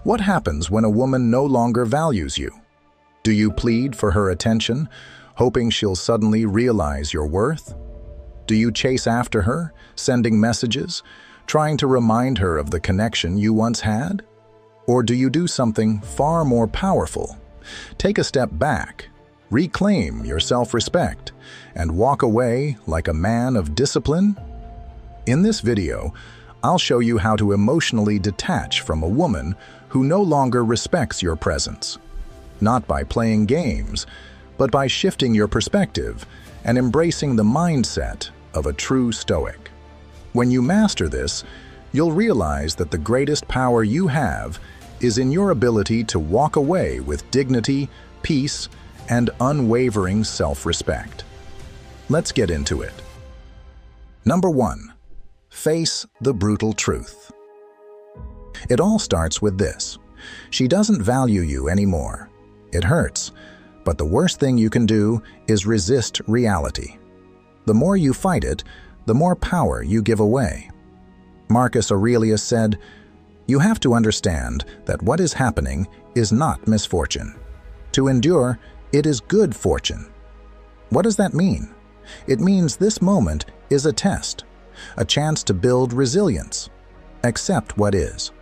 What happens when a woman no longer values you? Do you plead for her attention, hoping she'll suddenly realize your worth? Do you chase after her, sending messages, trying to remind her of the connection you once had? Or do you do something far more powerful? Take a step back, reclaim your self-respect, and walk away like a man of discipline? In this video, I'll show you how to emotionally detach from a woman who no longer respects your presence. Not by playing games, but by shifting your perspective and embracing the mindset of a true Stoic. When you master this, you'll realize that the greatest power you have is in your ability to walk away with dignity, peace, and unwavering self-respect. Let's get into it. Number 1. Face the brutal truth. It all starts with this. She doesn't value you anymore. It hurts, but the worst thing you can do is resist reality. The more you fight it, the more power you give away. Marcus Aurelius said, "You have to understand that what is happening is not misfortune. To endure, it is good fortune." What does that mean? It means this moment is a test, a chance to build resilience. Accept what is.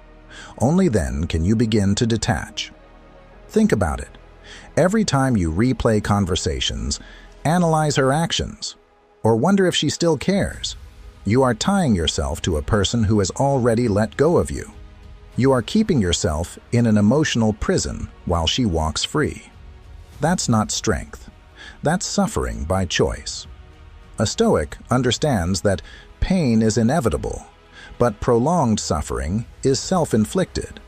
Only then can you begin to detach. Think about it. Every time you replay conversations, analyze her actions, or wonder if she still cares, you are tying yourself to a person who has already let go of you. You are keeping yourself in an emotional prison while she walks free. That's not strength. That's suffering by choice. A Stoic understands that pain is inevitable, but prolonged suffering is self-inflicted.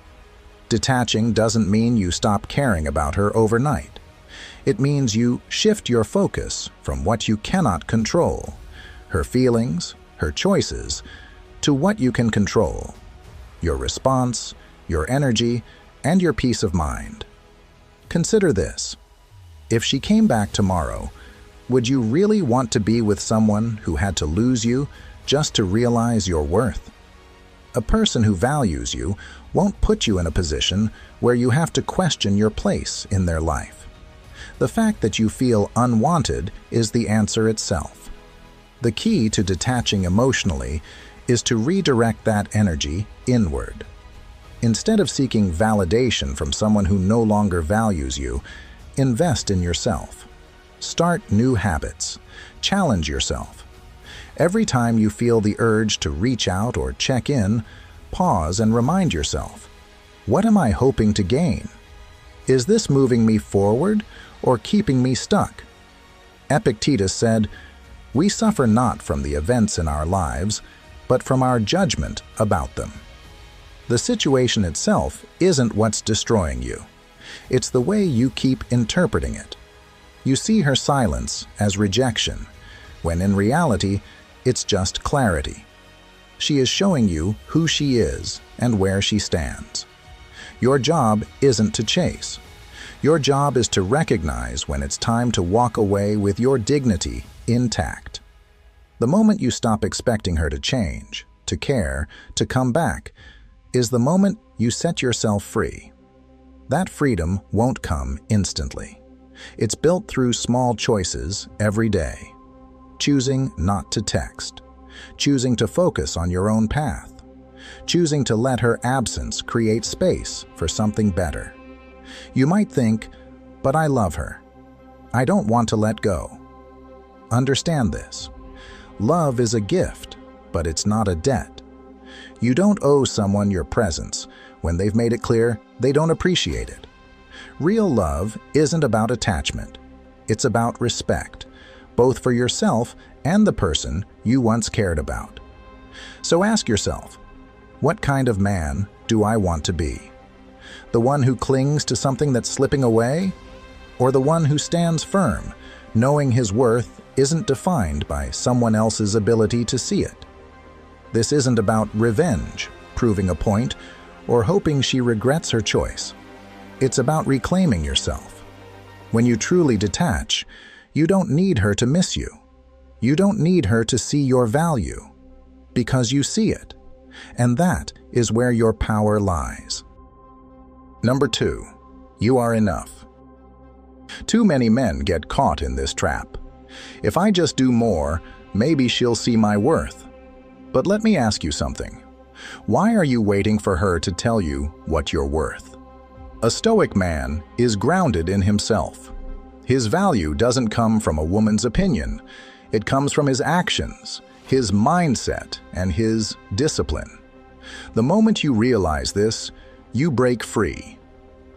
Detaching doesn't mean you stop caring about her overnight. It means you shift your focus from what you cannot control, her feelings, her choices, to what you can control, your response, your energy, and your peace of mind. Consider this. If she came back tomorrow, would you really want to be with someone who had to lose you just to realize your worth? A person who values you won't put you in a position where you have to question your place in their life. The fact that you feel unwanted is the answer itself. The key to detaching emotionally is to redirect that energy inward. Instead of seeking validation from someone who no longer values you, invest in yourself. Start new habits. Challenge yourself. Every time you feel the urge to reach out or check in, pause and remind yourself, what am I hoping to gain? Is this moving me forward or keeping me stuck? Epictetus said, "We suffer not from the events in our lives, but from our judgment about them." The situation itself isn't what's destroying you. It's the way you keep interpreting it. You see her silence as rejection, when in reality, it's just clarity. She is showing you who she is and where she stands. Your job isn't to chase. Your job is to recognize when it's time to walk away with your dignity intact. The moment you stop expecting her to change, to care, to come back, is the moment you set yourself free. That freedom won't come instantly. It's built through small choices every day. Choosing not to text. Choosing to focus on your own path. Choosing to let her absence create space for something better. You might think, but I love her. I don't want to let go. Understand this. Love is a gift, but it's not a debt. You don't owe someone your presence when they've made it clear they don't appreciate it. Real love isn't about attachment. It's about respect, both for yourself and the person you once cared about. So ask yourself, what kind of man do I want to be? The one who clings to something that's slipping away? Or the one who stands firm, knowing his worth isn't defined by someone else's ability to see it? This isn't about revenge, proving a point, or hoping she regrets her choice. It's about reclaiming yourself. When you truly detach, you don't need her to miss you. You don't need her to see your value, because you see it, and that is where your power lies. Number 2. You are enough. Too many men get caught in this trap. If I just do more, maybe she'll see my worth. But let me ask you something. Why are you waiting for her to tell you what you're worth? A Stoic man is grounded in himself. His value doesn't come from a woman's opinion. It comes from his actions, his mindset, and his discipline. The moment you realize this, you break free.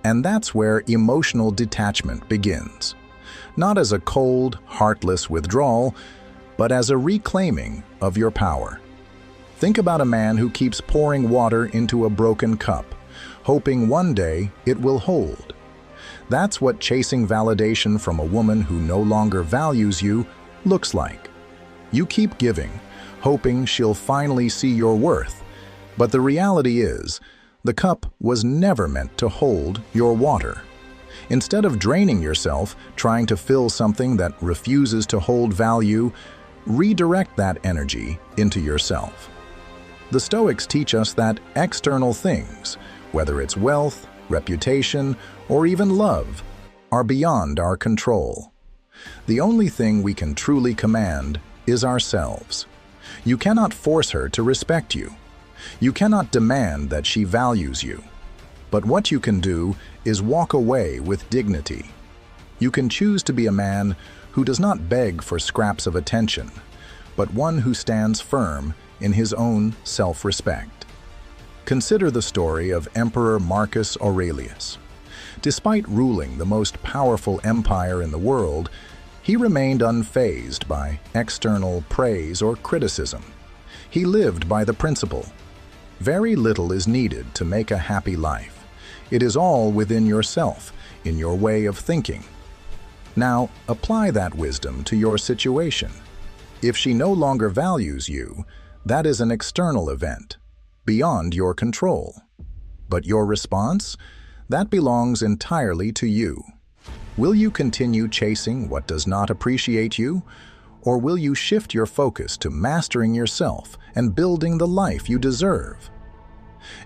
And that's where emotional detachment begins. Not as a cold, heartless withdrawal, but as a reclaiming of your power. Think about a man who keeps pouring water into a broken cup, hoping one day it will hold. That's what chasing validation from a woman who no longer values you looks like. You keep giving, hoping she'll finally see your worth, but the reality is, the cup was never meant to hold your water. Instead of draining yourself, trying to fill something that refuses to hold value, redirect that energy into yourself. The Stoics teach us that external things, whether it's wealth, reputation, or even love, are beyond our control. The only thing we can truly command is ourselves. You cannot force her to respect you. You cannot demand that she values you. But what you can do is walk away with dignity. You can choose to be a man who does not beg for scraps of attention, but one who stands firm in his own self-respect. Consider the story of Emperor Marcus Aurelius. Despite ruling the most powerful empire in the world, he remained unfazed by external praise or criticism. He lived by the principle: very little is needed to make a happy life. It is all within yourself, in your way of thinking. Now, apply that wisdom to your situation. If she no longer values you, that is an external event, beyond your control. But your response? That belongs entirely to you. Will you continue chasing what does not appreciate you, or will you shift your focus to mastering yourself and building the life you deserve?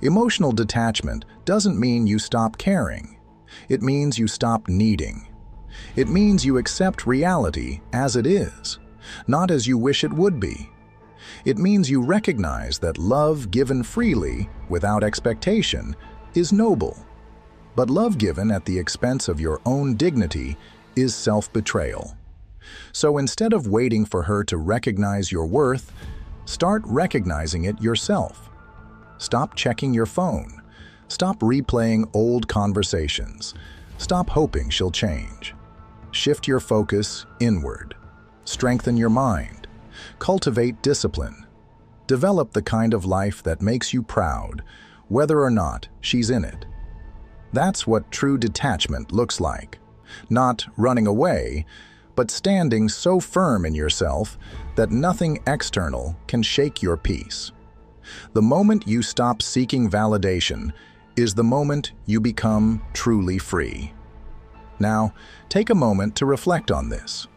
Emotional detachment doesn't mean you stop caring. It means you stop needing. It means you accept reality as it is, not as you wish it would be. It means you recognize that love given freely, without expectation, is noble. But love given at the expense of your own dignity is self-betrayal. So instead of waiting for her to recognize your worth, start recognizing it yourself. Stop checking your phone. Stop replaying old conversations. Stop hoping she'll change. Shift your focus inward. Strengthen your mind. Cultivate discipline. Develop the kind of life that makes you proud, whether or not she's in it. That's what true detachment looks like. Not running away, but standing so firm in yourself that nothing external can shake your peace. The moment you stop seeking validation is the moment you become truly free. Now, take a moment to reflect on this.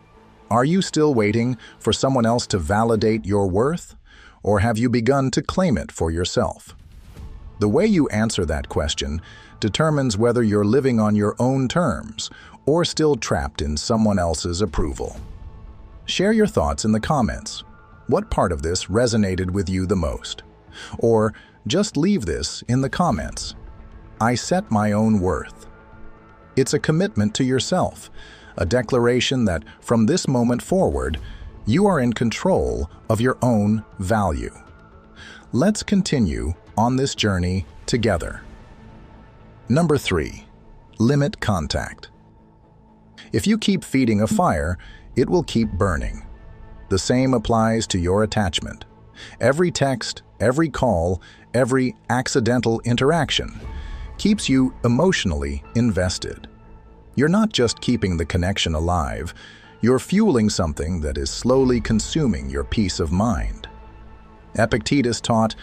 Are you still waiting for someone else to validate your worth, or have you begun to claim it for yourself? The way you answer that question determines whether you're living on your own terms or still trapped in someone else's approval. Share your thoughts in the comments. What part of this resonated with you the most? Or just leave this in the comments. I set my own worth. It's a commitment to yourself, a declaration that from this moment forward, you are in control of your own value. Let's continue on this journey together. Number 3, limit contact. If you keep feeding a fire, it will keep burning. The same applies to your attachment. Every text, every call, every accidental interaction keeps you emotionally invested. You're not just keeping the connection alive, you're fueling something that is slowly consuming your peace of mind. Epictetus taught,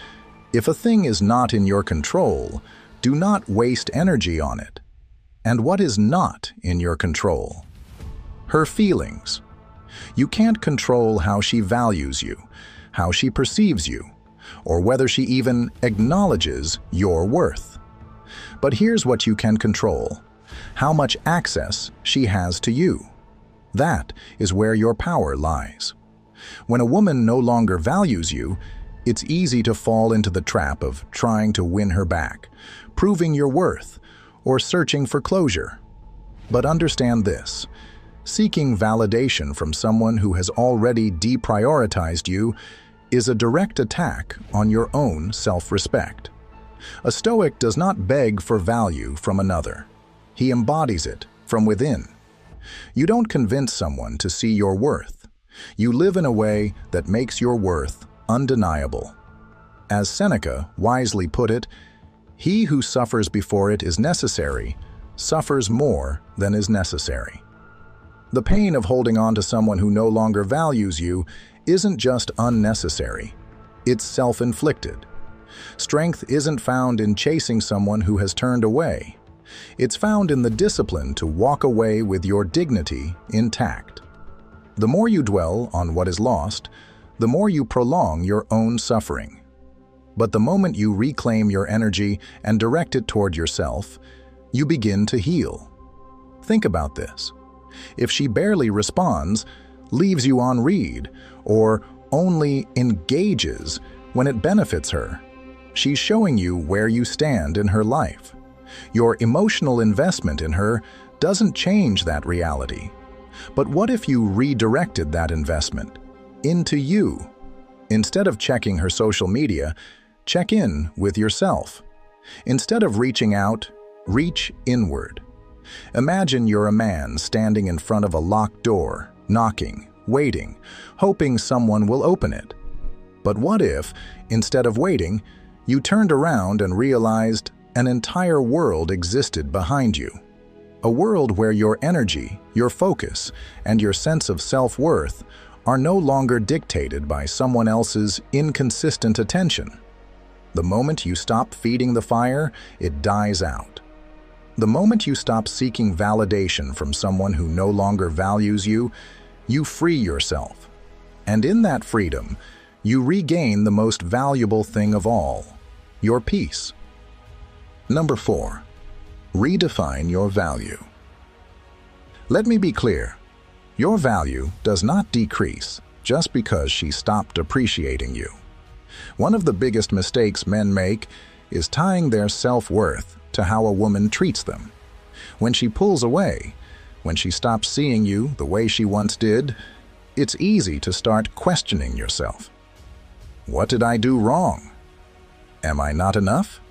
if a thing is not in your control, do not waste energy on it. And what is not in your control? Her feelings. You can't control how she values you, how she perceives you, or whether she even acknowledges your worth. But here's what you can control: how much access she has to you. That is where your power lies. When a woman no longer values you, it's easy to fall into the trap of trying to win her back, proving your worth, or searching for closure. But understand this: seeking validation from someone who has already deprioritized you is a direct attack on your own self-respect. A Stoic does not beg for value from another. He embodies it from within. You don't convince someone to see your worth. You live in a way that makes your worth undeniable. As Seneca wisely put it, "He who suffers before it is necessary suffers more than is necessary." The pain of holding on to someone who no longer values you isn't just unnecessary, it's self-inflicted. Strength isn't found in chasing someone who has turned away. It's found in the discipline to walk away with your dignity intact. The more you dwell on what is lost, the more you prolong your own suffering. But the moment you reclaim your energy and direct it toward yourself, you begin to heal. Think about this. If she barely responds, leaves you on read, or only engages when it benefits her, she's showing you where you stand in her life. Your emotional investment in her doesn't change that reality. But what if you redirected that investment into you? Instead of checking her social media, check in with yourself. Instead of reaching out, reach inward. Imagine you're a man standing in front of a locked door, knocking, waiting, hoping someone will open it. But what if, instead of waiting, you turned around and realized an entire world existed behind you? A world where your energy, your focus, and your sense of self-worth are no longer dictated by someone else's inconsistent attention. The moment you stop feeding the fire, it dies out. The moment you stop seeking validation from someone who no longer values you, you free yourself. And in that freedom, you regain the most valuable thing of all: your peace. Number 4. Redefine your value. Let me be clear. Your value does not decrease just because she stopped appreciating you. One of the biggest mistakes men make is tying their self-worth to how a woman treats them. When she pulls away, when she stops seeing you the way she once did, it's easy to start questioning yourself. What did I do wrong? Am I not enough?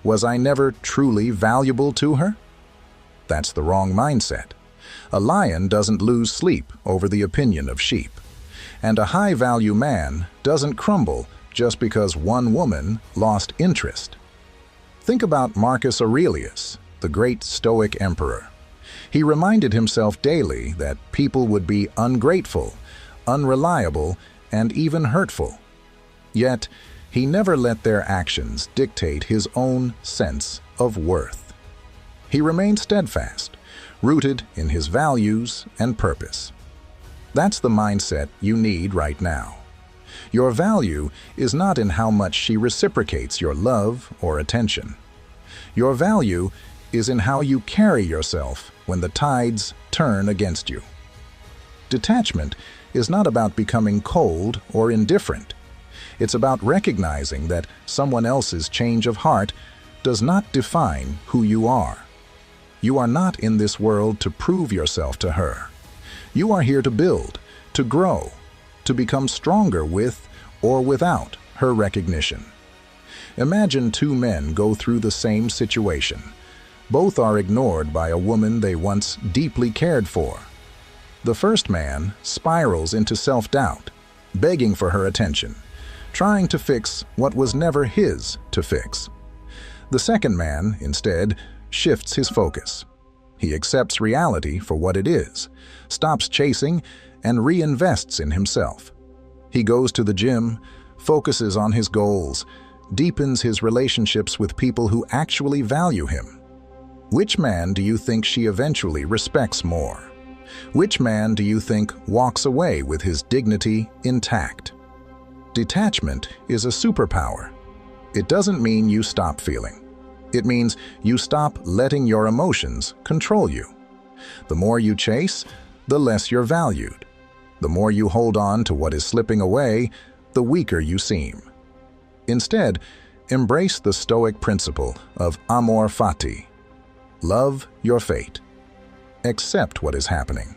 Was I never truly valuable to her? That's the wrong mindset. A lion doesn't lose sleep over the opinion of sheep. And a high-value man doesn't crumble just because one woman lost interest. Think about Marcus Aurelius, the great Stoic emperor. He reminded himself daily that people would be ungrateful, unreliable, and even hurtful. Yet, he never let their actions dictate his own sense of worth. He remained steadfast, rooted in his values and purpose. That's the mindset you need right now. Your value is not in how much she reciprocates your love or attention. Your value is in how you carry yourself when the tides turn against you. Detachment is not about becoming cold or indifferent. It's about recognizing that someone else's change of heart does not define who you are. You are not in this world to prove yourself to her. You are here to build, to grow, to become stronger with or without her recognition. Imagine two men go through the same situation. Both are ignored by a woman they once deeply cared for. The first man spirals into self-doubt, begging for her attention, trying to fix what was never his to fix. The second man, instead, shifts his focus. He accepts reality for what it is, stops chasing, and reinvests in himself. He goes to the gym, focuses on his goals, deepens his relationships with people who actually value him. Which man do you think she eventually respects more? Which man do you think walks away with his dignity intact? Detachment is a superpower. It doesn't mean you stop feeling. It means you stop letting your emotions control you. The more you chase, the less you're valued. The more you hold on to what is slipping away, the weaker you seem. Instead, embrace the Stoic principle of amor fati. Love your fate. Accept what is happening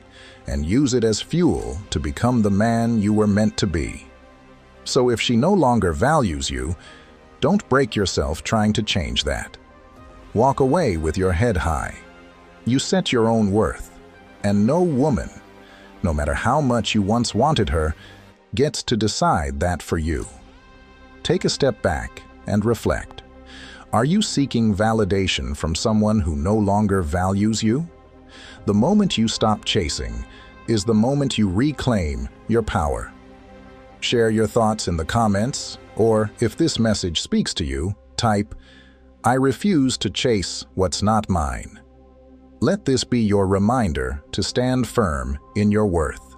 and use it as fuel to become the man you were meant to be. So if she no longer values you, don't break yourself trying to change that. Walk away with your head high. You set your own worth, and no woman, no matter how much you once wanted her, gets to decide that for you. Take a step back and reflect. Are you seeking validation from someone who no longer values you? The moment you stop chasing is the moment you reclaim your power. Share your thoughts in the comments, or if this message speaks to you, type, "I refuse to chase what's not mine." Let this be your reminder to stand firm in your worth.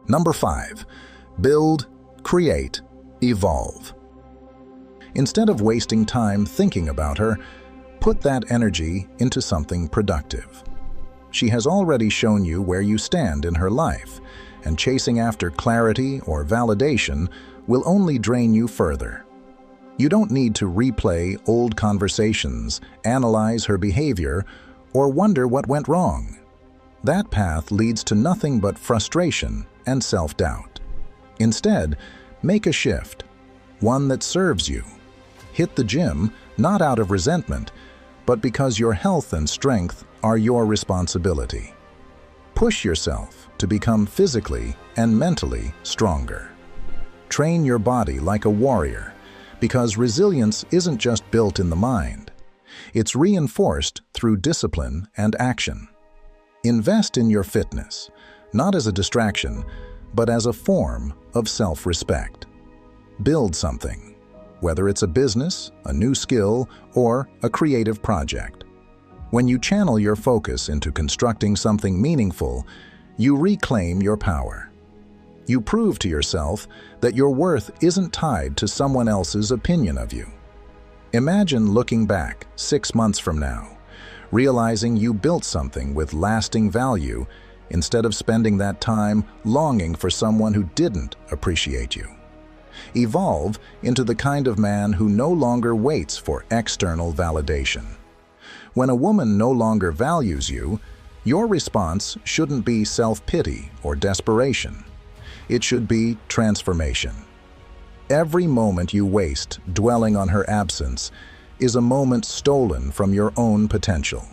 Number 5. Build, create, evolve. Instead of wasting time thinking about her, put that energy into something productive. She has already shown you where you stand in her life, and chasing after clarity or validation will only drain you further. You don't need to replay old conversations, analyze her behavior, or wonder what went wrong. That path leads to nothing but frustration and self-doubt. Instead, make a shift, one that serves you. Hit the gym, not out of resentment, but because your health and strength are your responsibility. Push yourself to become physically and mentally stronger. Train your body like a warrior, because resilience isn't just built in the mind. It's reinforced through discipline and action. Invest in your fitness, not as a distraction, but as a form of self-respect. Build something, whether it's a business, a new skill, or a creative project. When you channel your focus into constructing something meaningful, you reclaim your power. You prove to yourself that your worth isn't tied to someone else's opinion of you. Imagine looking back 6 months from now, realizing you built something with lasting value instead of spending that time longing for someone who didn't appreciate you. Evolve into the kind of man who no longer waits for external validation. When a woman no longer values you, your response shouldn't be self-pity or desperation. It should be transformation. Every moment you waste dwelling on her absence is a moment stolen from your own potential.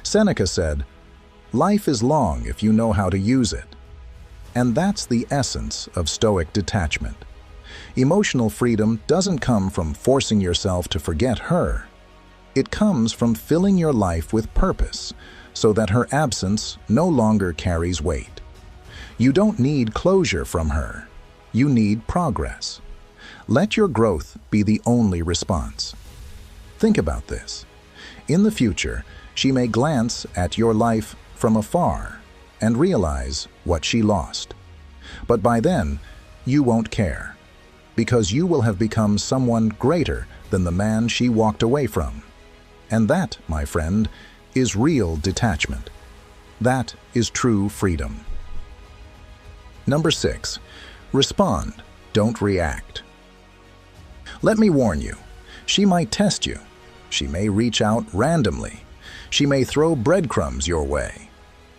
Seneca said, "Life is long if you know how to use it." And that's the essence of Stoic detachment. Emotional freedom doesn't come from forcing yourself to forget her. It comes from filling your life with purpose so that her absence no longer carries weight. You don't need closure from her. You need progress. Let your growth be the only response. Think about this. In the future, she may glance at your life from afar and realize what she lost. But by then, you won't care, because you will have become someone greater than the man she walked away from. And that, my friend, is real detachment. That is true freedom. Number 6. Respond, don't react. Let me warn you, she might test you. She may reach out randomly. She may throw breadcrumbs your way.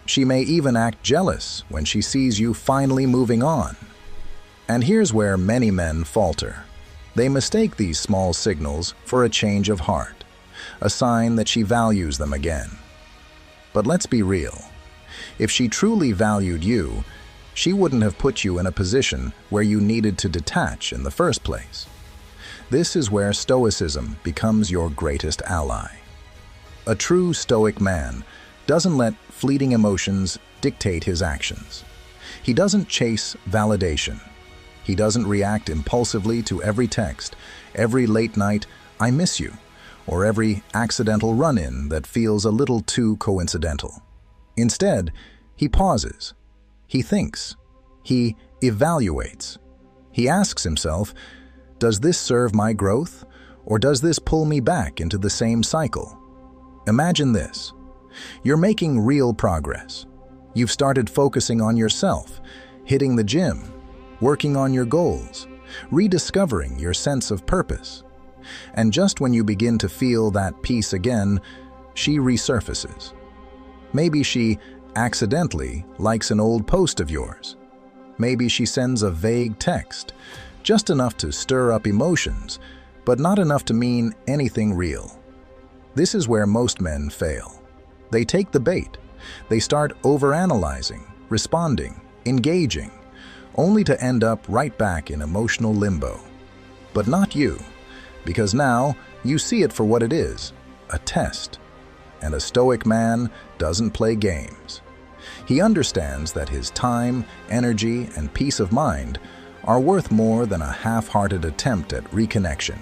She may even act jealous when she sees you finally moving on. And here's where many men falter. They mistake these small signals for a change of heart, a sign that she values them again. But let's be real. If she truly valued you, she wouldn't have put you in a position where you needed to detach in the first place. This is where Stoicism becomes your greatest ally. A true Stoic man doesn't let fleeting emotions dictate his actions. He doesn't chase validation. He doesn't react impulsively to every text, every late night, "I miss you," or every accidental run-in that feels a little too coincidental. Instead, he pauses. He thinks. He evaluates. He asks himself, does this serve my growth, Or does this pull me back into the same cycle? Imagine this. You're making real progress. You've started focusing on yourself, hitting the gym, working on your goals, rediscovering your sense of purpose. And just when you begin to feel that peace again, she resurfaces. Maybe she accidentally likes an old post of yours. Maybe she sends a vague text, just enough to stir up emotions, but not enough to mean anything real. This is where most men fail. They take the bait. They start overanalyzing, responding, engaging, only to end up right back in emotional limbo. But not you, because now you see it for what it is, a test. And a Stoic man doesn't play games. He understands that his time, energy, and peace of mind are worth more than a half-hearted attempt at reconnection.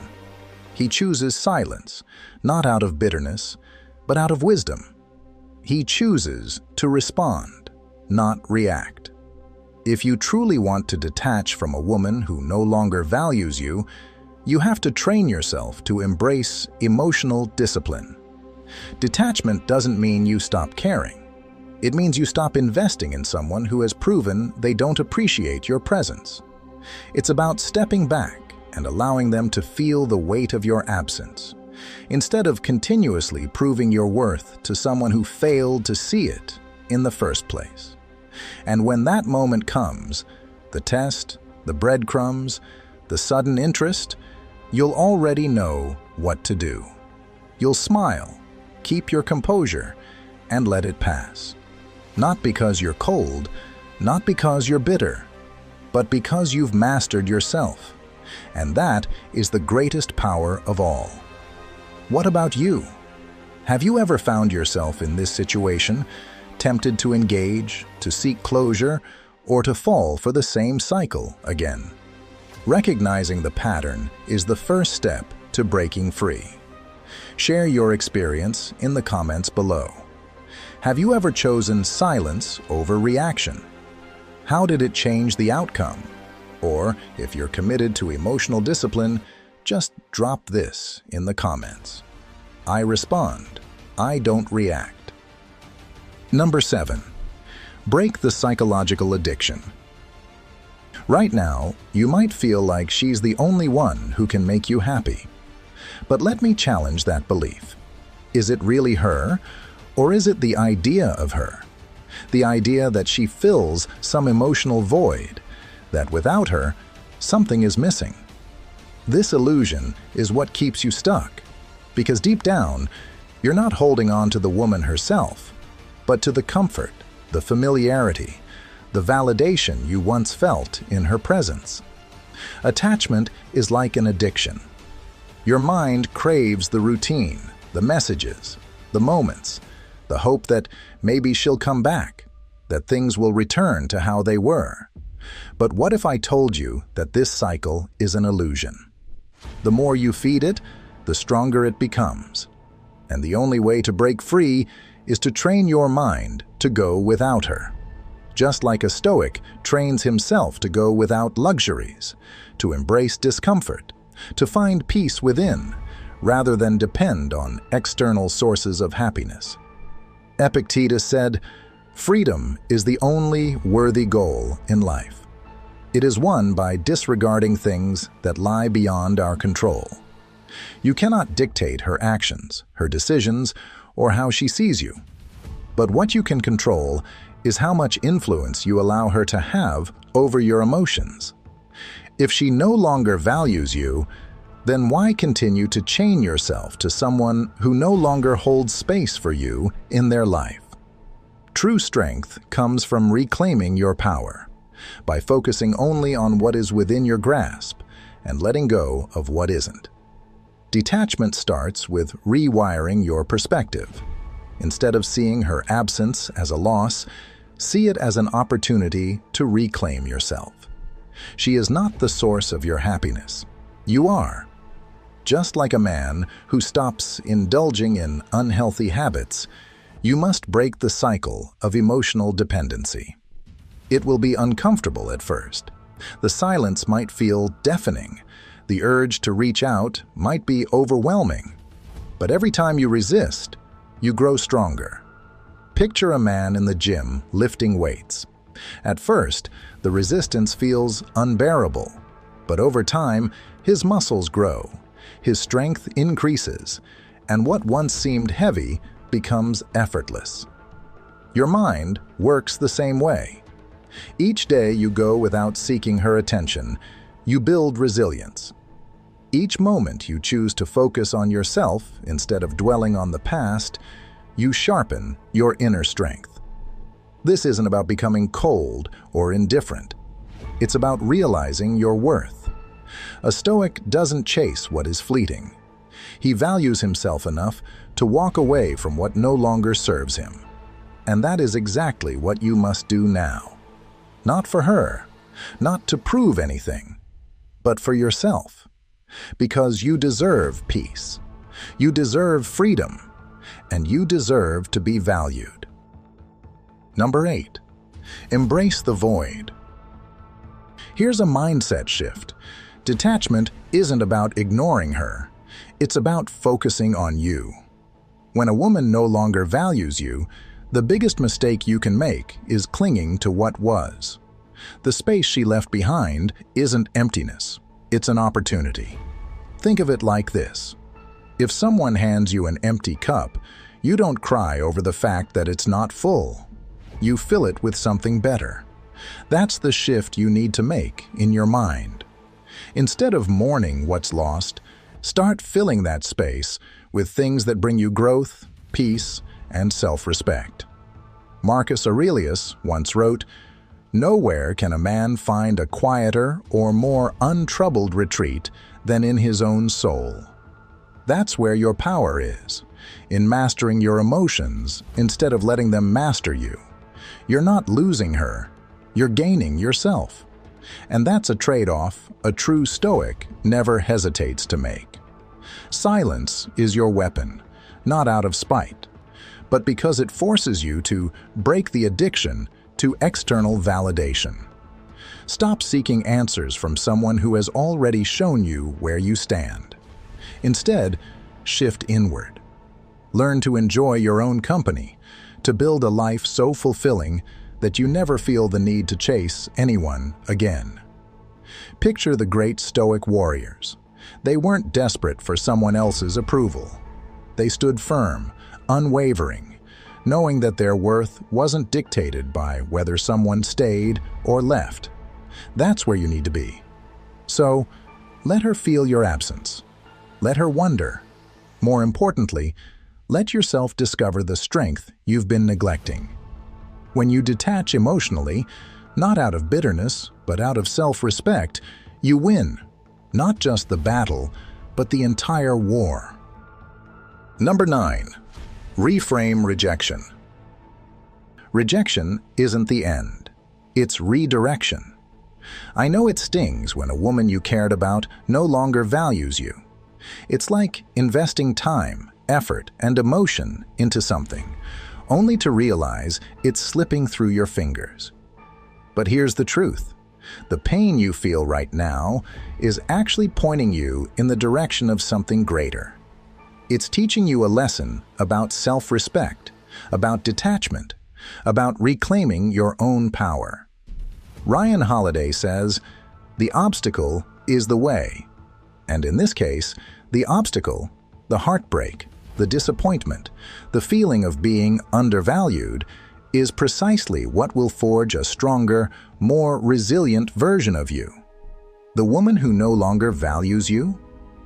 He chooses silence, not out of bitterness, but out of wisdom. He chooses to respond, not react. If you truly want to detach from a woman who no longer values you, you have to train yourself to embrace emotional discipline. Detachment doesn't mean you stop caring. It means you stop investing in someone who has proven they don't appreciate your presence. It's about stepping back and allowing them to feel the weight of your absence, instead of continuously proving your worth to someone who failed to see it in the first place. And when that moment comes, the test, the breadcrumbs, the sudden interest, you'll already know what to do. You'll smile, keep your composure, and let it pass. Not because you're cold, not because you're bitter, but because you've mastered yourself. And that is the greatest power of all. What about you? Have you ever found yourself in this situation, tempted to engage, to seek closure, or to fall for the same cycle again? Recognizing the pattern is the first step to breaking free. Share your experience in the comments below. Have you ever chosen silence over reaction? How did it change the outcome? Or, if you're committed to emotional discipline, just drop this in the comments. I respond. I don't react. Number 7. Break the psychological addiction. Right now, you might feel like she's the only one who can make you happy. But let me challenge that belief. Is it really her, or is it the idea of her? The idea that she fills some emotional void, that without her, something is missing. This illusion is what keeps you stuck, because deep down, you're not holding on to the woman herself, but to the comfort, the familiarity, the validation you once felt in her presence. Attachment is like an addiction. Your mind craves the routine, the messages, the moments, the hope that maybe she'll come back, that things will return to how they were. But what if I told you that this cycle is an illusion? The more you feed it, the stronger it becomes. And the only way to break free is to train your mind to go without her. Just like a Stoic trains himself to go without luxuries, to embrace discomfort, to find peace within, rather than depend on external sources of happiness. Epictetus said, "Freedom is the only worthy goal in life. It is won by disregarding things that lie beyond our control." You cannot dictate her actions, her decisions, or how she sees you. But what you can control is how much influence you allow her to have over your emotions. If she no longer values you, then why continue to chain yourself to someone who no longer holds space for you in their life? True strength comes from reclaiming your power, by focusing only on what is within your grasp and letting go of what isn't. Detachment starts with rewiring your perspective. Instead of seeing her absence as a loss, see it as an opportunity to reclaim yourself. She is not the source of your happiness. You are. Just like a man who stops indulging in unhealthy habits, you must break the cycle of emotional dependency. It will be uncomfortable at first. The silence might feel deafening. The urge to reach out might be overwhelming, but every time you resist, you grow stronger. Picture a man in the gym lifting weights. At first, the resistance feels unbearable, but over time, his muscles grow, his strength increases, and what once seemed heavy becomes effortless. Your mind works the same way. Each day you go without seeking her attention, you build resilience. Each moment you choose to focus on yourself instead of dwelling on the past, you sharpen your inner strength. This isn't about becoming cold or indifferent. It's about realizing your worth. A Stoic doesn't chase what is fleeting. He values himself enough to walk away from what no longer serves him. And that is exactly what you must do now. Not for her, not to prove anything, but for yourself. Because you deserve peace, you deserve freedom, and you deserve to be valued. Number 8. Embrace the void. Here's a mindset shift. Detachment isn't about ignoring her. It's about focusing on you. When a woman no longer values you, the biggest mistake you can make is clinging to what was. The space she left behind isn't emptiness, it's an opportunity. Think of it like this. If someone hands you an empty cup, you don't cry over the fact that it's not full. You fill it with something better. That's the shift you need to make in your mind. Instead of mourning what's lost, start filling that space with things that bring you growth, peace, and self-respect. Marcus Aurelius once wrote, "Nowhere can a man find a quieter or more untroubled retreat than in his own soul." That's where your power is, in mastering your emotions instead of letting them master you. You're not losing her, you're gaining yourself. And that's a trade-off a true Stoic never hesitates to make. Silence is your weapon, not out of spite, but because it forces you to break the addiction to external validation. Stop seeking answers from someone who has already shown you where you stand. Instead, shift inward. Learn to enjoy your own company, to build a life so fulfilling that you never feel the need to chase anyone again. Picture the great Stoic warriors. They weren't desperate for someone else's approval. They stood firm, unwavering, knowing that their worth wasn't dictated by whether someone stayed or left. That's where you need to be. So, let her feel your absence. Let her wonder. More importantly, let yourself discover the strength you've been neglecting. When you detach emotionally, not out of bitterness, but out of self-respect, you win, not just the battle, but the entire war. Number 9. Reframe rejection. Rejection isn't the end. It's redirection. I know it stings when a woman you cared about no longer values you. It's like investing time, effort, and emotion into something, only to realize it's slipping through your fingers. But here's the truth. The pain you feel right now is actually pointing you in the direction of something greater. It's teaching you a lesson about self-respect, about detachment, about reclaiming your own power. Ryan Holiday says, "The obstacle is the way." And in this case, the obstacle, the heartbreak, the disappointment, the feeling of being undervalued, is precisely what will forge a stronger, more resilient version of you. The woman who no longer values you,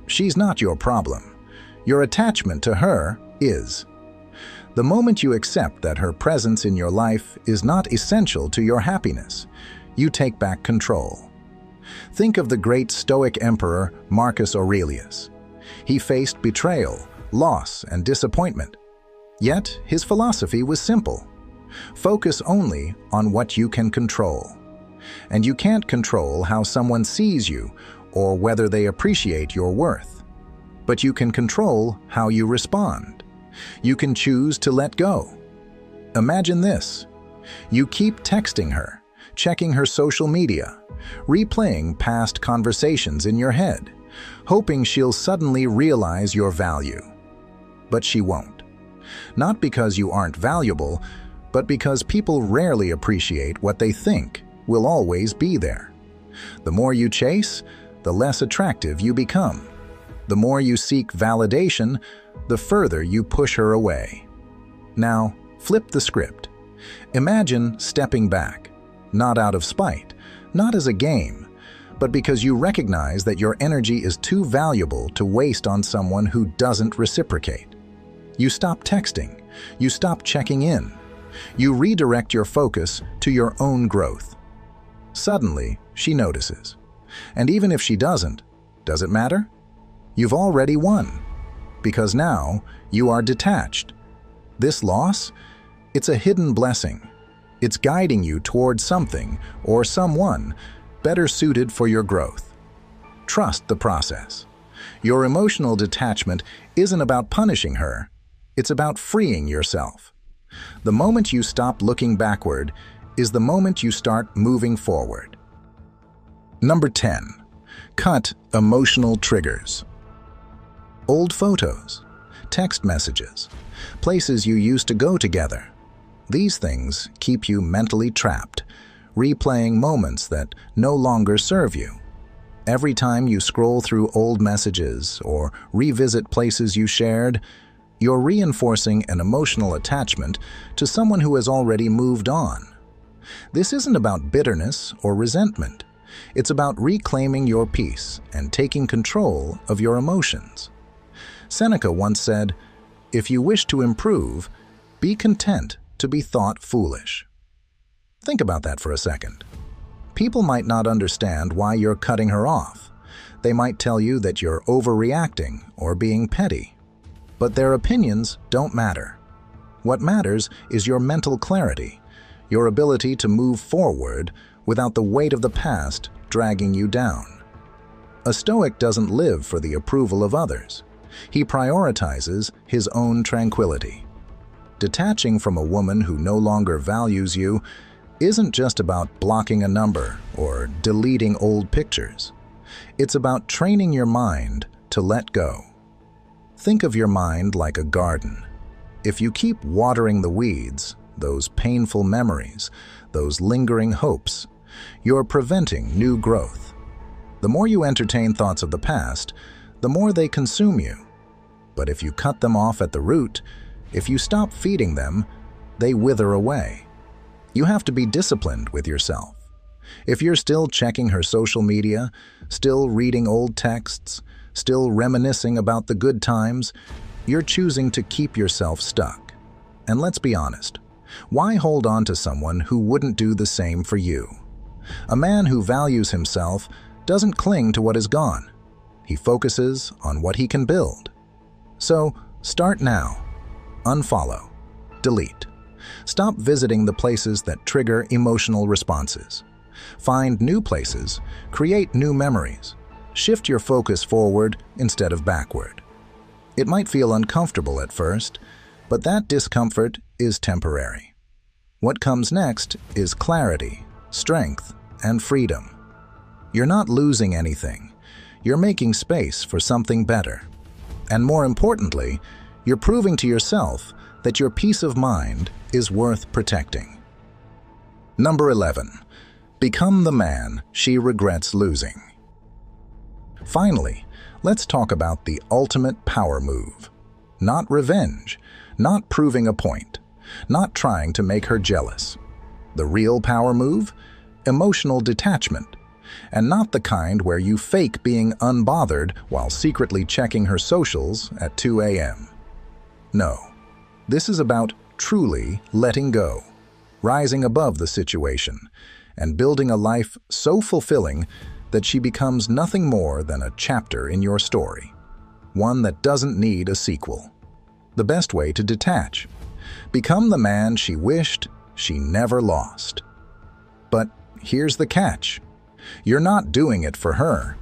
she's not your problem. Your attachment to her is. The moment you accept that her presence in your life is not essential to your happiness, you take back control. Think of the great Stoic emperor Marcus Aurelius. He faced betrayal, loss, and disappointment. Yet his philosophy was simple. Focus only on what you can control. And you can't control how someone sees you or whether they appreciate your worth. But you can control how you respond. You can choose to let go. Imagine this. You keep texting her, checking her social media, replaying past conversations in your head, hoping she'll suddenly realize your value. But she won't. Not because you aren't valuable, but because people rarely appreciate what they think will always be there. The more you chase, the less attractive you become. The more you seek validation, the further you push her away. Now, flip the script. Imagine stepping back, not out of spite, not as a game, but because you recognize that your energy is too valuable to waste on someone who doesn't reciprocate. You stop texting, you stop checking in, you redirect your focus to your own growth. Suddenly, she notices. And even if she doesn't, does it matter? You've already won, because now you are detached. This loss, it's a hidden blessing. It's guiding you toward something or someone better suited for your growth. Trust the process. Your emotional detachment isn't about punishing her, it's about freeing yourself. The moment you stop looking backward is the moment you start moving forward. Number 10. Cut emotional triggers. Old photos, text messages, places you used to go together. These things keep you mentally trapped, replaying moments that no longer serve you. Every time you scroll through old messages or revisit places you shared, you're reinforcing an emotional attachment to someone who has already moved on. This isn't about bitterness or resentment. It's about reclaiming your peace and taking control of your emotions. Seneca once said, "If you wish to improve, be content to be thought foolish." Think about that for a second. People might not understand why you're cutting her off. They might tell you that you're overreacting or being petty. But their opinions don't matter. What matters is your mental clarity, your ability to move forward without the weight of the past dragging you down. A Stoic doesn't live for the approval of others. He prioritizes his own tranquility. Detaching from a woman who no longer values you isn't just about blocking a number or deleting old pictures. It's about training your mind to let go. Think of your mind like a garden. If you keep watering the weeds, those painful memories, those lingering hopes, you're preventing new growth. The more you entertain thoughts of the past, the more they consume you. But if you cut them off at the root, if you stop feeding them, they wither away. You have to be disciplined with yourself. If you're still checking her social media, still reading old texts, still reminiscing about the good times, you're choosing to keep yourself stuck. And let's be honest, why hold on to someone who wouldn't do the same for you? A man who values himself doesn't cling to what is gone. He focuses on what he can build. So, start now. Unfollow. Delete. Stop visiting the places that trigger emotional responses. Find new places. Create new memories. Shift your focus forward instead of backward. It might feel uncomfortable at first, but that discomfort is temporary. What comes next is clarity, strength, and freedom. You're not losing anything. You're making space for something better. And more importantly, you're proving to yourself that your peace of mind is worth protecting. Number 11. Become the man she regrets losing. Finally, let's talk about the ultimate power move. Not revenge, not proving a point, not trying to make her jealous. The real power move? Emotional detachment. And not the kind where you fake being unbothered while secretly checking her socials at 2 a.m. No, this is about truly letting go, rising above the situation, and building a life so fulfilling that she becomes nothing more than a chapter in your story, one that doesn't need a sequel. The best way to detach. Become the man she wished she never lost. But here's the catch. You're not doing it for her.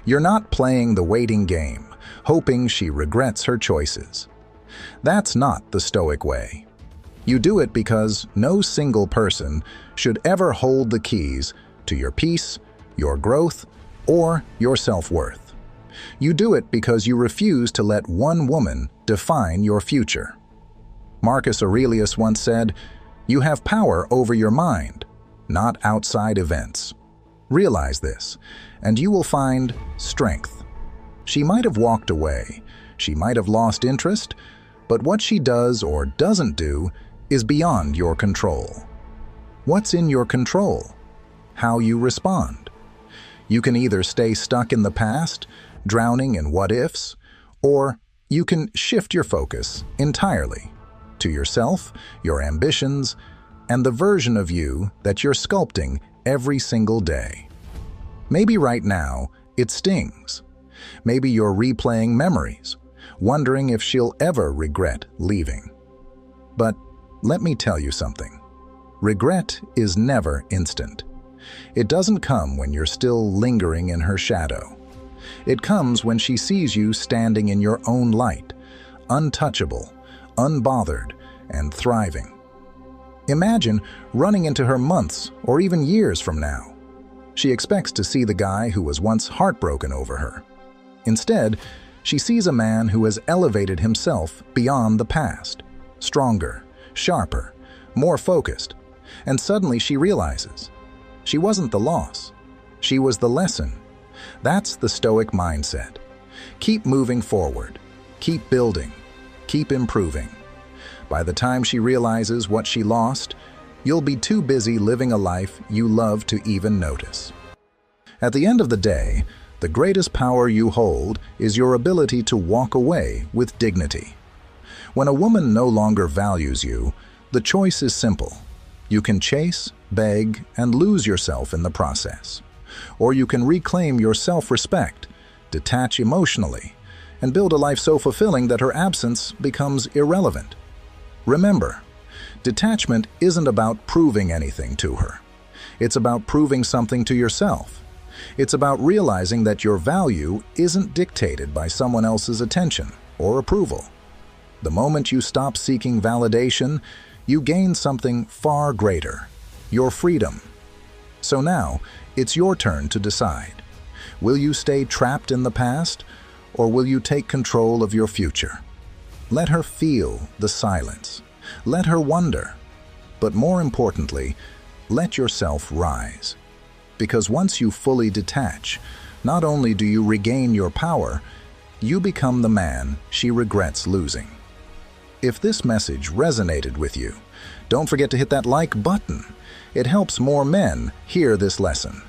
You're not playing the waiting game, hoping she regrets her choices. That's not the Stoic way. You do it because no single person should ever hold the keys to your peace, your growth, or your self-worth. You do it because you refuse to let one woman define your future. Marcus Aurelius once said, "You have power over your mind, not outside events." Realize this, and you will find strength. She might have walked away, she might have lost interest, but what she does or doesn't do is beyond your control. What's in your control? How you respond. You can either stay stuck in the past, drowning in what-ifs, or you can shift your focus entirely to yourself, your ambitions, and the version of you that you're sculpting every single day. Maybe right now it stings. Maybe you're replaying memories, wondering if she'll ever regret leaving. But let me tell you something. Regret is never instant. It doesn't come when you're still lingering in her shadow. It comes when she sees you standing in your own light, untouchable, unbothered, and thriving. Imagine running into her months or even years from now. She expects to see the guy who was once heartbroken over her. Instead, she sees a man who has elevated himself beyond the past, stronger, sharper, more focused, and suddenly she realizes she wasn't the loss, she was the lesson. That's the Stoic mindset. Keep moving forward, keep building, keep improving. By the time she realizes what she lost, you'll be too busy living a life you love to even notice. At the end of the day, the greatest power you hold is your ability to walk away with dignity. When a woman no longer values you, the choice is simple. You can chase, beg, and lose yourself in the process. Or you can reclaim your self-respect, detach emotionally, and build a life so fulfilling that her absence becomes irrelevant. Remember, detachment isn't about proving anything to her. It's about proving something to yourself. It's about realizing that your value isn't dictated by someone else's attention or approval. The moment you stop seeking validation, you gain something far greater, your freedom. So now, it's your turn to decide. Will you stay trapped in the past, or will you take control of your future? Let her feel the silence. Let her wonder. But more importantly, let yourself rise. Because once you fully detach, not only do you regain your power, you become the man she regrets losing. If this message resonated with you, don't forget to hit that like button. It helps more men hear this lesson.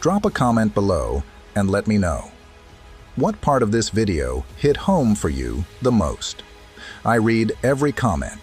Drop a comment below and let me know. What part of this video hit home for you the most? I read every comment,